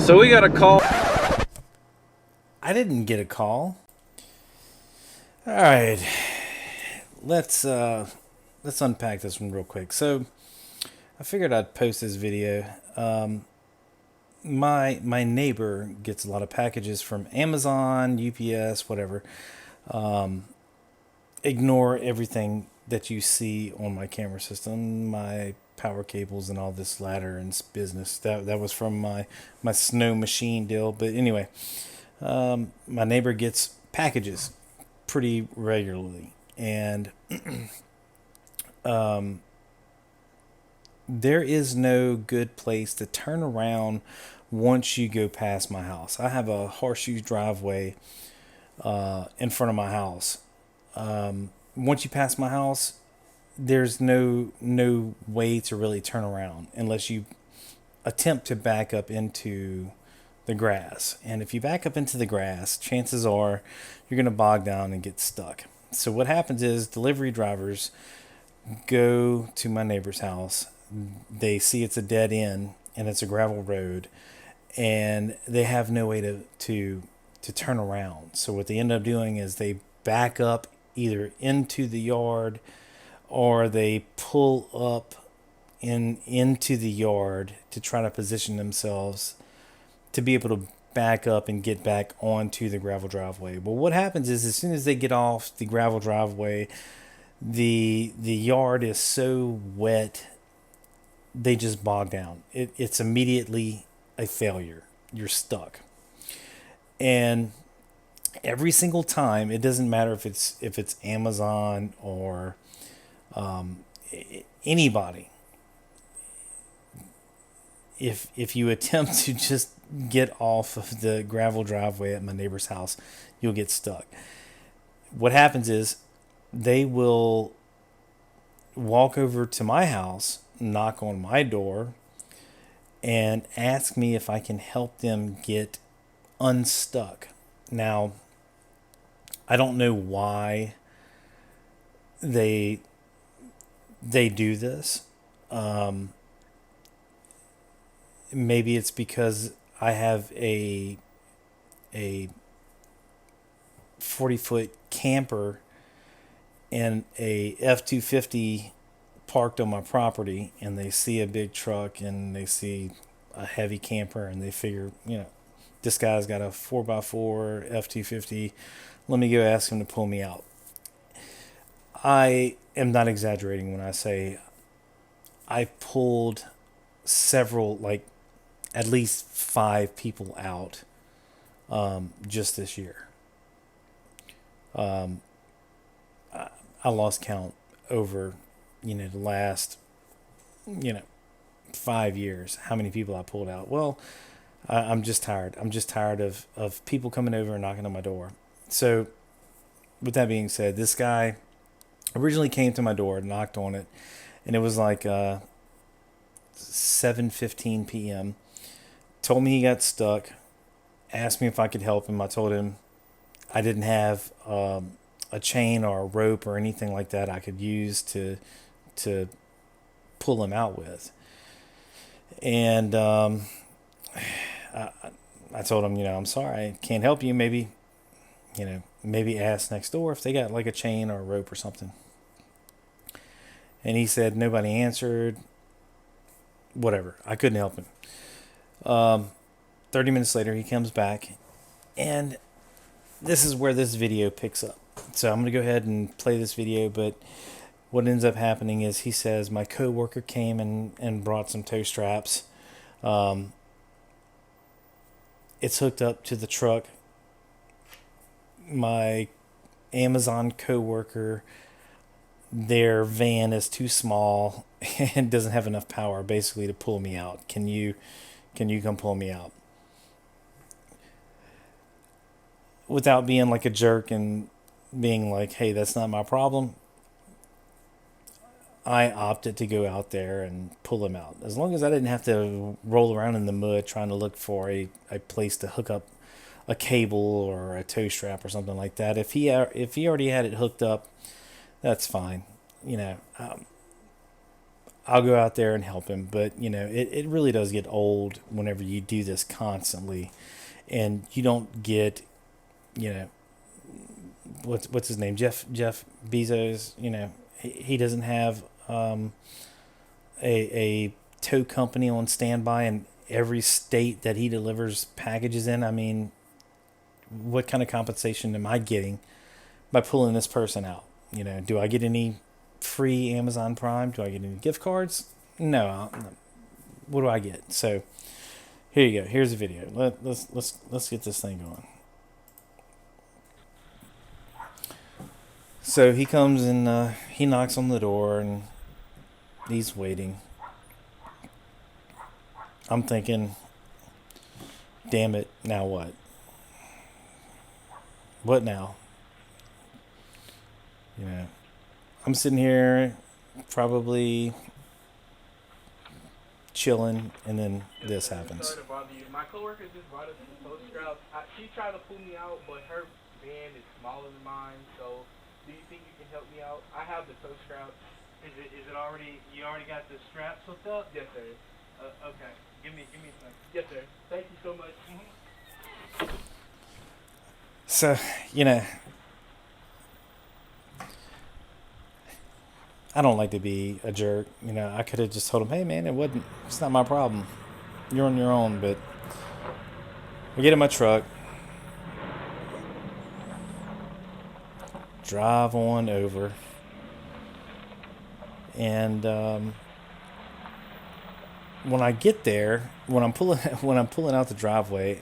So we got a call. I didn't get a call. All right, let's unpack this one real quick. So I figured I'd post this video. My neighbor gets a lot of packages from Amazon, UPS, whatever. Ignore everything that you see on my camera system, my power cables, and all this ladder and business. That was from my snow machine deal. But anyway, my neighbor gets packages pretty regularly, and there is no good place to turn around once you go past my house. I have a horseshoe driveway in front of my house. Once you pass my house, there's no way to really turn around unless you attempt to back up into the grass. And if you back up into the grass, chances are you're going to bog down and get stuck. So what happens is delivery drivers go to my neighbor's house. They see it's a dead end and it's a gravel road, and they have no way to turn around. So what they end up doing is they back up either into the yard, or they pull up into the yard to try to position themselves to be able to back up and get back onto the gravel driveway. But what happens is as soon as they get off the gravel driveway, the yard is so wet they just bog down. It's immediately a failure. You're stuck. And every single time, it doesn't matter if it's Amazon or anybody. If you attempt to just get off of the gravel driveway at my neighbor's house, you'll get stuck. What happens is they will walk over to my house, knock on my door, and ask me if I can help them get unstuck. Now, I don't know why they do this. Maybe it's because I have a 40-foot camper and a F-250 parked on my property, and they see a big truck and they see a heavy camper, and they figure, this guy's got a 4x4 F-250. Let me go ask him to pull me out. I am not exaggerating when I say I pulled several, like at least 5 people out just this year. I lost count over, the last, 5 years, how many people I pulled out. Well, I'm just tired. I'm just tired of people coming over and knocking on my door. So with that being said, this guy originally came to my door, knocked on it, and it was like 7:15 p.m. Told me he got stuck, asked me if I could help him. I told him I didn't have a chain or a rope or anything like that I could use to pull him out with. And I told him, I'm sorry, I can't help you. Maybe ask next door if they got like a chain or a rope or something. And he said nobody answered. Whatever. I couldn't help him. 30 minutes later, he comes back, and this is where this video picks up. So I'm going to go ahead and play this video, but what ends up happening is he says my coworker came and brought some tow straps. It's hooked up to the truck. My Amazon coworker, their van is too small and doesn't have enough power basically to pull me out. Can you come pull me out? Without being like a jerk and being like, hey, that's not my problem, I opted to go out there and pull him out. As long as I didn't have to roll around in the mud trying to look for a place to hook up a cable or a tow strap or something like that. If he already had it hooked up, that's fine. I'll go out there and help him. But it really does get old whenever you do this constantly, and you don't get, you know, what's his name, Jeff Bezos. He doesn't have a tow company on standby in every state that he delivers packages in. I mean, what kind of compensation am I getting by pulling this person out? Do I get any free Amazon Prime? Do I get any gift cards? No. What do I get? So here you go. Here's a video. Let's get this thing going. So he comes and he knocks on the door and he's waiting. I'm thinking, damn it, now what? What now? I'm sitting here probably chilling, and then this happens. Sorry to bother you. My coworker just brought us some toast scraps. She tried to pull me out, but her van is smaller than mine. So, do you think you can help me out? I have the toast scraps. Is it already? You already got the straps hooked up? Yes, sir. Okay. Give me a second. Yes, sir. Thank you so much. So, I don't like to be a jerk. I could have just told him, hey man, it's not my problem. You're on your own. But I get in my truck, drive on over, and when I get there, when I'm pulling when I'm pulling out the driveway,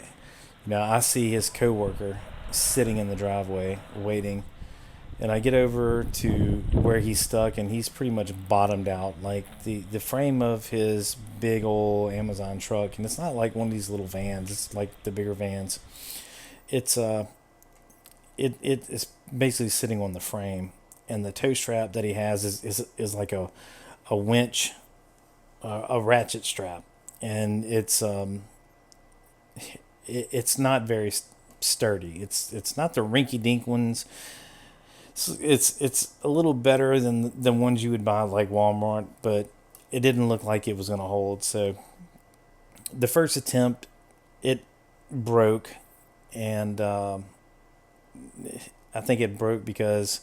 I see his coworker sitting in the driveway waiting. And I get over to where he's stuck, and he's pretty much bottomed out. Like the frame of his big old Amazon truck, and it's not like one of these little vans. It's like the bigger vans. It's it is basically sitting on the frame, and the tow strap that he has is like a winch, a ratchet strap, and it's not very sturdy. It's not the rinky dink ones. It's a little better than the ones you would buy like Walmart, but it didn't look like it was going to hold. So the first attempt, it broke, and I think it broke because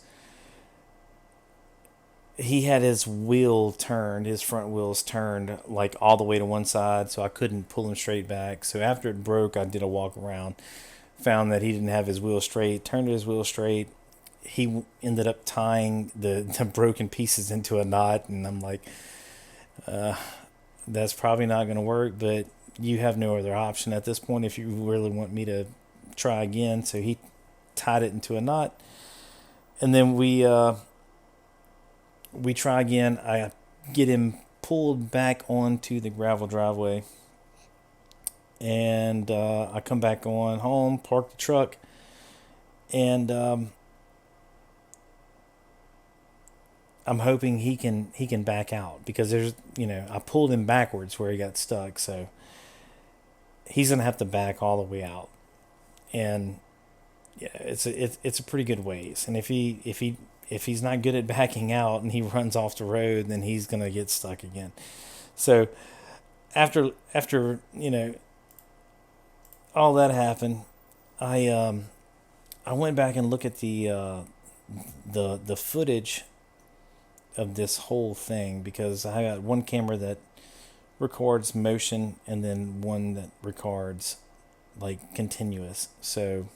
he had his wheel turned, his front wheels turned like all the way to one side, so I couldn't pull him straight back. So after it broke, I did a walk around, found that he didn't have his wheel straight, turned his wheel straight. He ended up tying the broken pieces into a knot, and I'm like, that's probably not going to work, but you have no other option at this point if you really want me to try again. So he tied it into a knot, and then we try again. I get him pulled back onto the gravel driveway, and I come back on home, park the truck, and I'm hoping he can back out, because I pulled him backwards where he got stuck, so he's gonna have to back all the way out, and yeah, it's a pretty good ways. And if he's not good at backing out and he runs off the road, then he's gonna get stuck again. So after all that happened, I went back and looked at the footage of this whole thing, because I got one camera that records motion and then one that records like continuous. So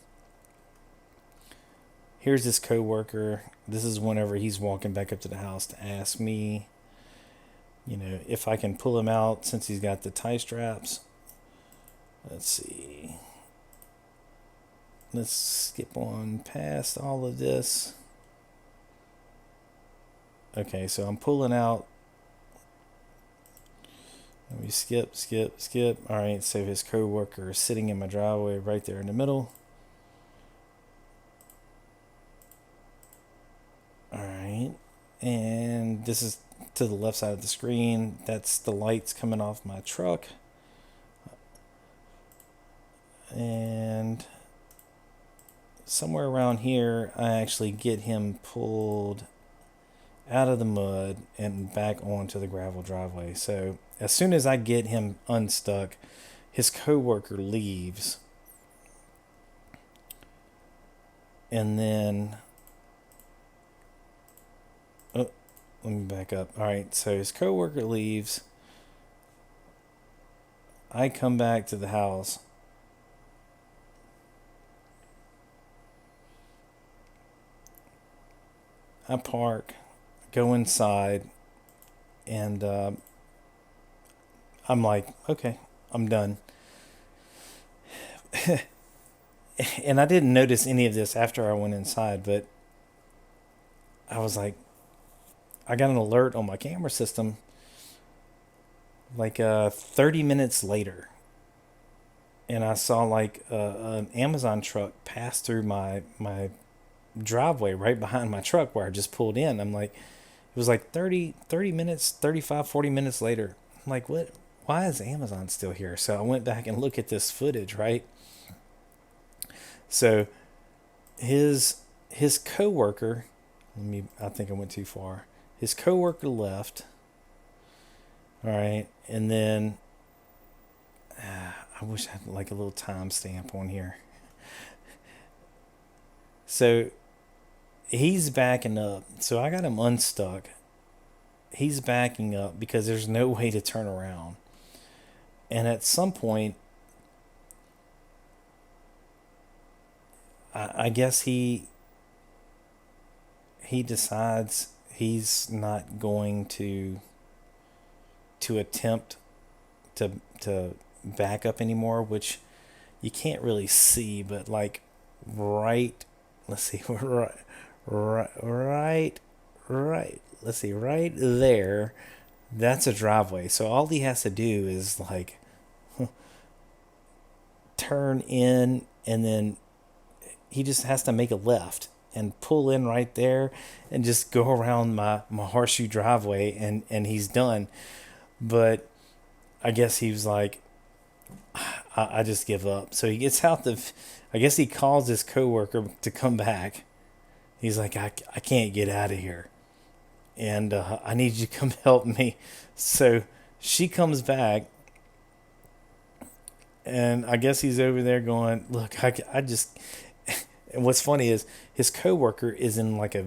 here's this coworker. This is whenever he's walking back up to the house to ask me, if I can pull him out since he's got the tie straps. Let's see. Let's skip on past all of this. Okay, so I'm pulling out. Let me skip. All right, so his coworker is sitting in my driveway right there in the middle. All right, and this is to the left side of the screen. That's the lights coming off my truck. And somewhere around here, I actually get him pulled out of the mud and back onto the gravel driveway. So as soon as I get him unstuck, his coworker leaves. And then, oh, let me back up. All right, so his coworker leaves. I come back to the house. I park, go inside, and I'm like, okay, I'm done. And I didn't notice any of this after I went inside, but I was like, I got an alert on my camera system like 30 minutes later. And I saw like an Amazon truck pass through my driveway right behind my truck where I just pulled in. I'm like, it was like 30 minutes, 35, 40 minutes later. I'm like, what? Why is Amazon still here? So I went back and looked at this footage, right? So his coworker, I think I went too far. His coworker left. All right, and then I wish I had like a little timestamp on here. So he's backing up. So I got him unstuck. He's backing up because there's no way to turn around. And at some point, I guess he decides he's not going to attempt to back up anymore, which you can't really see, but like right, let's see, right, let's see, right there, that's a driveway. So all he has to do is like turn in, and then he just has to make a left and pull in right there and just go around my horseshoe driveway, and he's done. But I guess he was like, I just give up. So he gets out I guess he calls his coworker to come back. He's like, I can't get out of here. And I need you to come help me. So she comes back. And I guess he's over there going, look, I just... And what's funny is his coworker is in like a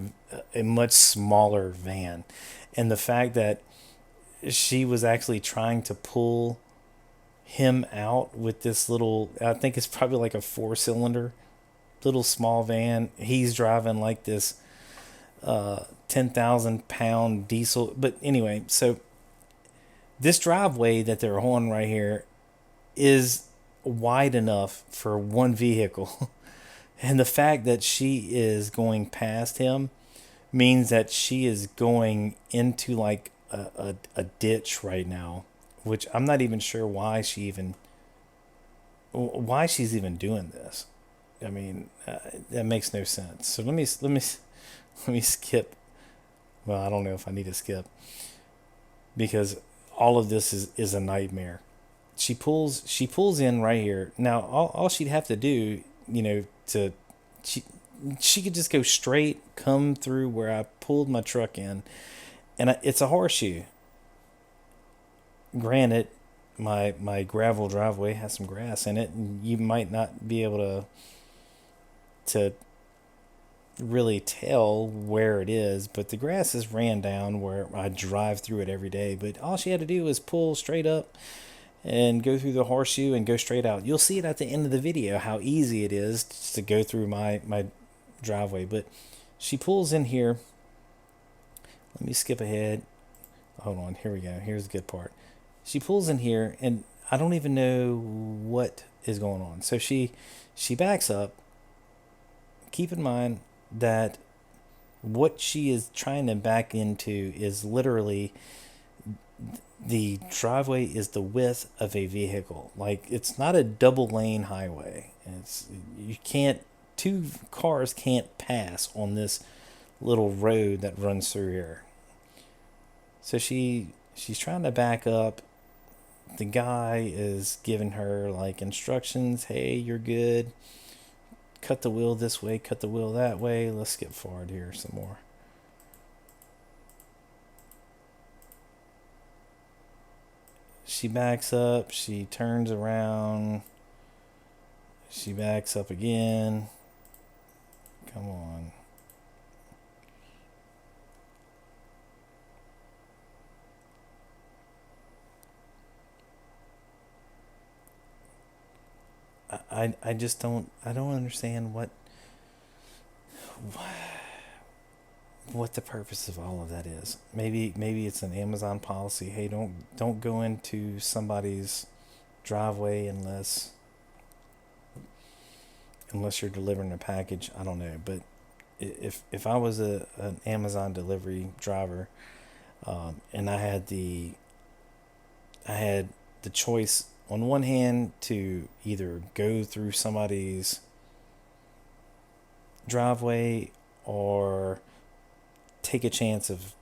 much smaller van. And the fact that she was actually trying to pull him out with this little, I think it's probably like a 4-cylinder little small van. He's driving like this 10,000 pound diesel. But anyway, so this driveway that they're on right here is wide enough for one vehicle. And the fact that she is going past him means that she is going into like a ditch right now, which I'm not even sure why she's even doing this. I mean, that makes no sense. So let me skip. Well, I don't know if I need to skip, because all of this is a nightmare. She pulls in right here. Now all she'd have to do, she could just go straight, come through where I pulled my truck in, and it's a horseshoe. Granted, my gravel driveway has some grass in it, and you might not be able to really tell where it is, but the grass is ran down where I drive through it every day. But all she had to do was pull straight up and go through the horseshoe and go straight out. You'll see it at the end of the video how easy it is to go through my driveway. But she pulls in here. Let me skip ahead. Hold on, here we go. Here's the good part. She pulls in here, and I don't even know what is going on. So she backs up. Keep in mind that what she is trying to back into is literally, the driveway is the width of a vehicle. Like, it's not a double lane highway. Two cars can't pass on this little road that runs through here. So she's trying to back up. The guy is giving her like instructions. Hey, you're good. Cut the wheel this way, cut the wheel that way. Let's skip forward here some more. She backs up. She turns around. She backs up again. Come on. I just don't understand what the purpose of all of that is. Maybe it's an Amazon policy. Hey, don't go into somebody's driveway unless you're delivering a package. I don't know, but if I was an Amazon delivery driver, and I had the choice on one hand to either go through somebody's driveway or take a chance of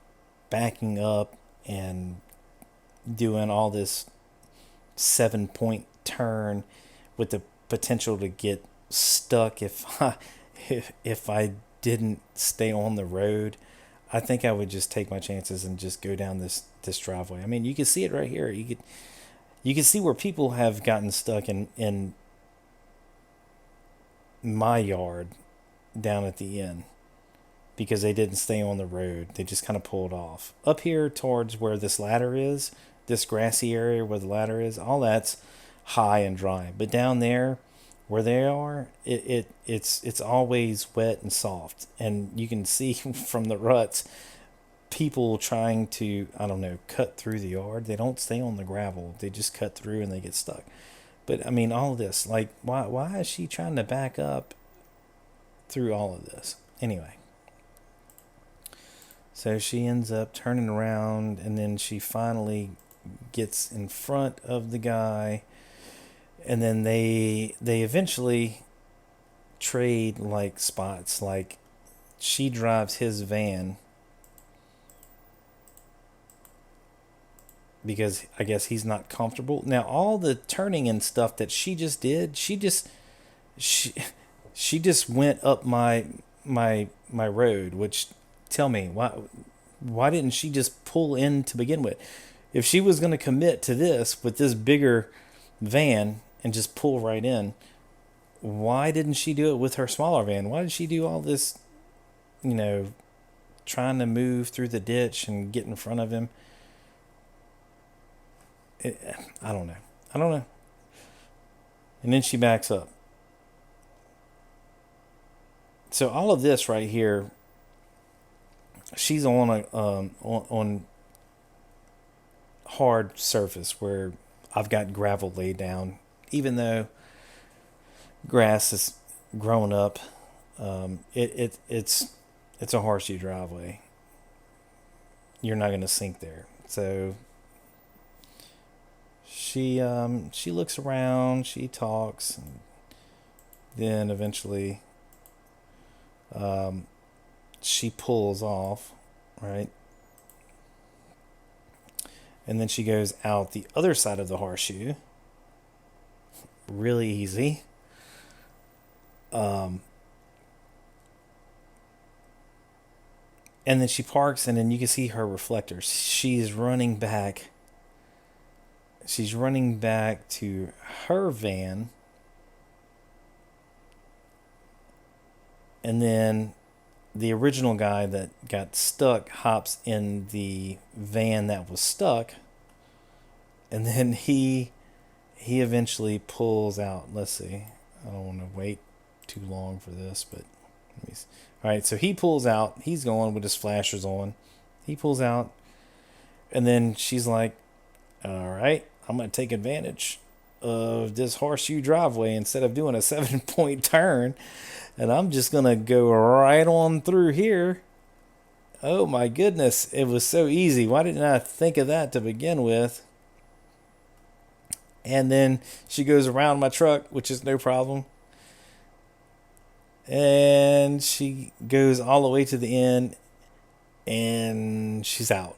backing up and doing all this 7-point turn with the potential to get stuck if I didn't stay on the road. I think I would just take my chances and just go down this driveway. I mean, you can see it right here. You can see where people have gotten stuck in my yard down at the end because they didn't stay on the road. They just kind of pulled off. Up here towards where this ladder is, this grassy area where the ladder is, all that's high and dry. But down there where they are, it's always wet and soft. And you can see from the ruts, people trying to, I don't know, cut through the yard. They don't stay on the gravel. They just cut through and they get stuck. But I mean, all of this, like, why is she trying to back up through all of this? Anyway. So she ends up turning around, and then she finally gets in front of the guy, and then they eventually trade like spots. Like, she drives his van because I guess he's not comfortable. Now, all the turning and stuff that she just did, she just went up my road, which, tell me, why didn't she just pull in to begin with? If she was going to commit to this with this bigger van and just pull right in, why didn't she do it with her smaller van? Why did she do all this, trying to move through the ditch and get in front of him? I don't know. And then she backs up. So all of this right here, she's on on hard surface where I've got gravel laid down. Even though grass is growing up, it's a horseshoe driveway. You're not going to sink there. So she looks around, she talks, and then eventually she pulls off, right? And then she goes out the other side of the horseshoe. Really easy. And then she parks, and then you can see her reflector. She's running back. She's running back to her van. And then the original guy that got stuck hops in the van that was stuck. And then he eventually pulls out. Let's see. I don't want to wait too long for this, but let me see. All right, so he pulls out. He's going with his flashers on. He pulls out. And then she's like, all right, I'm going to take advantage of this horseshoe driveway instead of doing a 7-point turn. And I'm just going to go right on through here. Oh my goodness, it was so easy. Why didn't I think of that to begin with? And then she goes around my truck, which is no problem. And she goes all the way to the end, and she's out.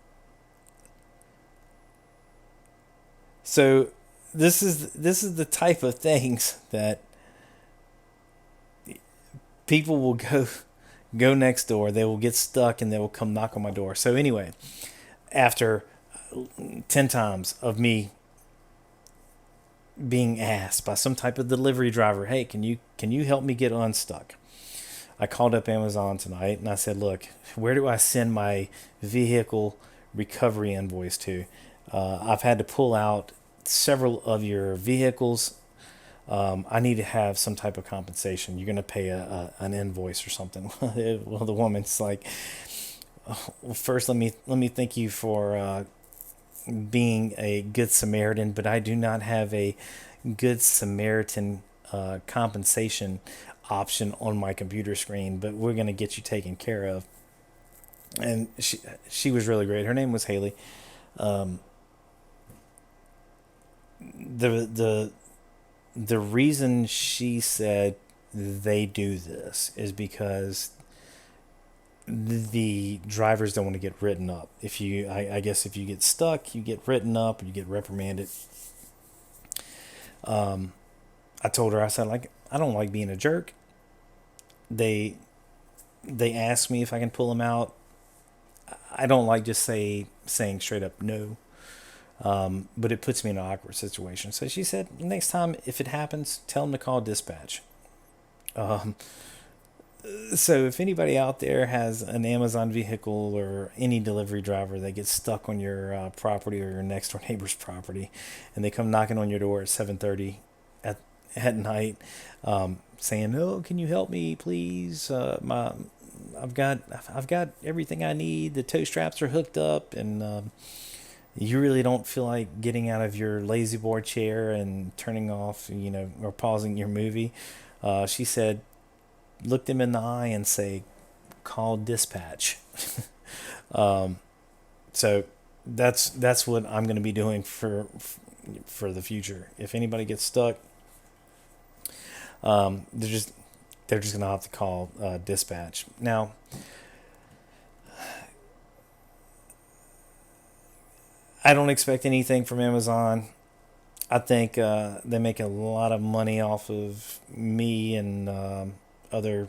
So this is the type of things that people will go next door. They will get stuck, and they will come knock on my door. So anyway, after 10 times of me being asked by some type of delivery driver, hey, can you help me get unstuck? I called up Amazon tonight and I said, look, where do I send my vehicle recovery invoice to? I've had to pull out several of your vehicles. I need to have some type of compensation. You're going to pay an invoice or something. Well, the woman's like, well, first, let me thank you for being a good Samaritan, but I do not have a good Samaritan compensation option on my computer screen, but we're going to get you taken care of. And she was really great. Her name was Haley. Um, the the reason she said they do this is because the drivers don't want to get written up. If you, I guess, if you get stuck, you get written up or you get reprimanded. Um, I told her, I said, like, I don't like being a jerk. They they ask me if I can pull them out. I don't like just saying straight up no. But it puts me in an awkward situation. So she said, next time if it happens, tell them to call dispatch. Um, so if anybody out there has an Amazon vehicle or any delivery driver that gets stuck on your property or your next door neighbor's property, and they come knocking on your door at 7:30 at night, saying, "Oh, can you help me, please? I've got everything I need. The tow straps are hooked up, and you really don't feel like getting out of your lazy boy chair and turning off, or pausing your movie." She said, look them in the eye and say, call dispatch. um, so that's what I'm going to be doing for the future. If anybody gets stuck, they're just going to have to call dispatch. Now, I don't expect anything from Amazon. I think they make a lot of money off of me and other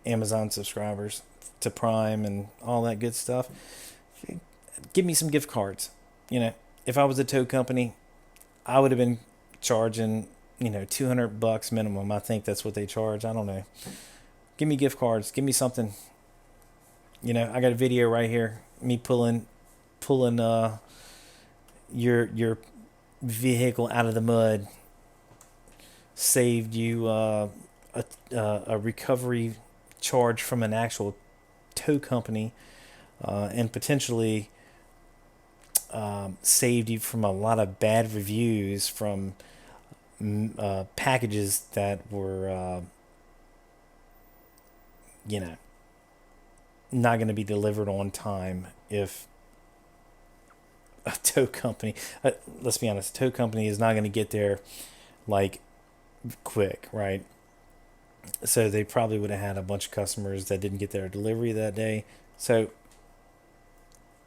Amazon subscribers to Prime and all that good stuff. Give me some gift cards. If I was a tow company, I would have been charging, $200 minimum. I think that's what they charge. I don't know. Give me gift cards. Give me something. I got a video right here. Me pulling your vehicle out of the mud. Saved you a recovery charge from an actual tow company, and potentially saved you from a lot of bad reviews from packages that were, not going to be delivered on time if a tow company, let's be honest, a tow company is not going to get there like quick, right? So they probably would have had a bunch of customers that didn't get their delivery that day. So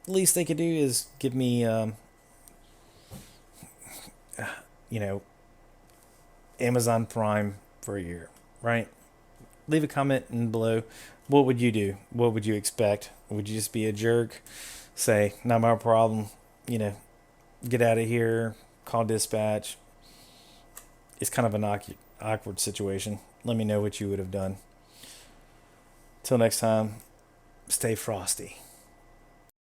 least they could do is give me, Amazon Prime for a year, right? Leave a comment in below. What would you do? What would you expect? Would you just be a jerk? Say, not my problem, get out of here, call dispatch? It's kind of an awkward situation. Let me know what you would have done. Till next time, stay frosty.